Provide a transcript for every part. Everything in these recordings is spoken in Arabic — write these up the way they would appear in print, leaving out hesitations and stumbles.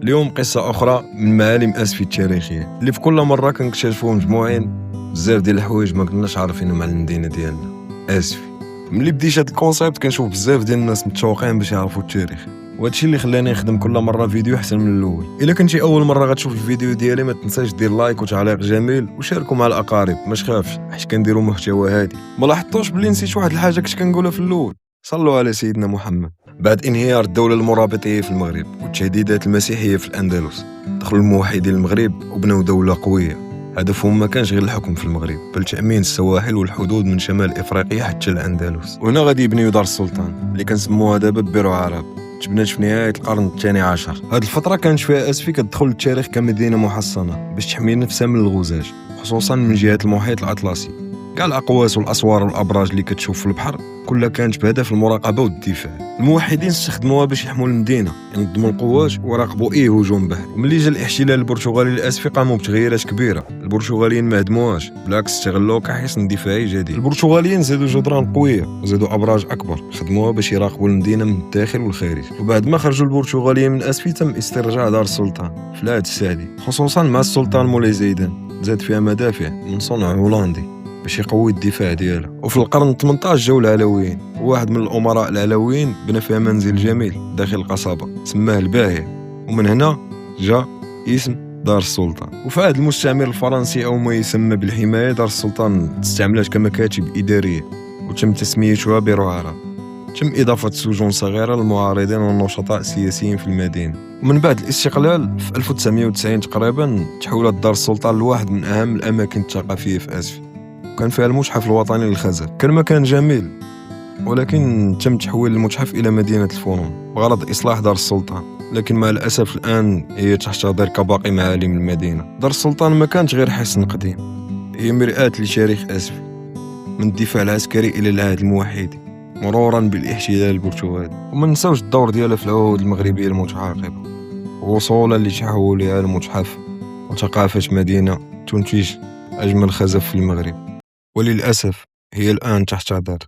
اليوم قصة أخرى من معالم أسفي التاريخية اللي في كل مرة كنكتشفوا مجموعين بزاف ديال الحوايج ما كناش عارفينهم على المدينة ديالنا أسفي. ملي بديت هاد الكونسيبت كنشوف بزاف ديال الناس متشوقين باش يعرفوا التاريخ، وهادشي اللي خلاني نخدم كل مرة فيديو أحسن من الأول. إلا كنتي أول مرة غتشوف الفيديو ديالي ما تنساش دير لايك وتعليق جميل وشاركوا مع الأقارب، ما تخافش حيت كنديروا محتوى هادي. ما لاحظتوش بلي نسيت واحد الحاجة كنت كنقولها في الأول؟ صلوا على سيدنا محمد. بعد انهيار الدولة المرابطية في المغرب والتهديدات المسيحية في الأندلس، دخلوا الموحدين المغرب وبنوا دولة قوية هدفهم ما كانش غير الحكم في المغرب بل تأمين السواحل والحدود من شمال إفريقيا حتى الأندلس. وهنا غادي يبنيو دار السلطان اللي كنسموها دابا بيرو عرب، تبنات في نهاية القرن الثاني عشر. هاد الفترة كانت فيها أسفي كتدخل للتاريخ كمدينة محصنة باش تحمي نفسها من الغزاة، خصوصا من جهة المحيط الأطلسي. كاع الأقواس والأسوار والأبراج اللي كتشوف في البحر كلها كانت بهدف المراقبة والدفاع. الموحدين استخدموها باش يحموا المدينة، ينظموا القوات وراقبوا أي هجوم بحري. وملي جا الاحتلال البرتغالي للأسفي قاموا بتغييرات كبيرة. البرتغاليين ما هدموهاش، بالعكس استغلوه كحصن دفاعي جديد. البرتغاليين زادوا جدران قوية وزادوا أبراج أكبر، خدموها باش يراقبوا المدينة من الداخل والخارج. وبعد ما خرجوا البرتغاليين من أسفي تم استرجاع دار السلطان في العهد السعدي، خصوصا مع السلطان مولاي زيدان. زاد فيها مدافع من صنع هولندي باش يقوي الدفاع ديالها. وفي القرن 18 جاو العلويين، وواحد من الأمراء العلويين بنى فيها منزل جميل داخل القصبة سماه الباهية، ومن هنا جاء اسم دار السلطان. وفي عهد المستعمر الفرنسي أو ما يسمى بالحماية، دار السلطان استعملت كمكاتب إدارية وتم تسميتها بيرو عرب. تم إضافة سجون صغيرة للمعارضين والنشطاء السياسيين في المدينة. ومن بعد الاستقلال في 1990 تقريبا تحولت دار السلطان لواحد من أهم الأماكن الثقافية في أسفي. كان فيها المتحف الوطني للخزف، كان مكان جميل، ولكن تم تحويل المتحف إلى مدينة الفنون بغرض إصلاح دار السلطان. لكن مع الأسف الآن هي تحتضر كباقي معالم المدينة. دار السلطان ما كانت غير حصن قديم، هي مرآة لتاريخ أسفي، من الدفاع العسكري إلى العهد الموحدي مرورا بالاحتلال البرتغالي. وما نساوش الدور ديالها في العهود المغربية المتعاقبة، وصولا لتحولها المتحف وثقافة مدينة تنتج أجمل خزف في المغرب، وللأسف هي الآن تحتضر.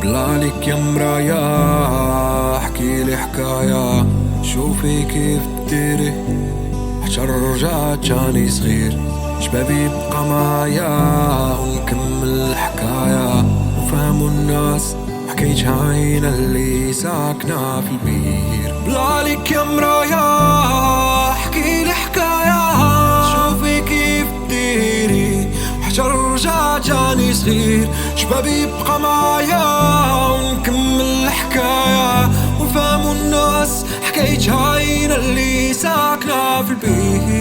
بلالك يا مرايا احكي لي حكاية، شوفي كيف ديري حتى رجعت جاني صغير، شبابي يبقى معايا ونكمل الحكاية وفهموا الناس حكيتها عين اللي ساكنة في البير. بلالك يا مرايا احكي لي حكاية، شوفي كيف ديري حتى رجع جاني صغير، شبابي يبقى معايا ونكمل الحكاية وفهموا الناس حكايتها عين اللي ساكنة في البيت.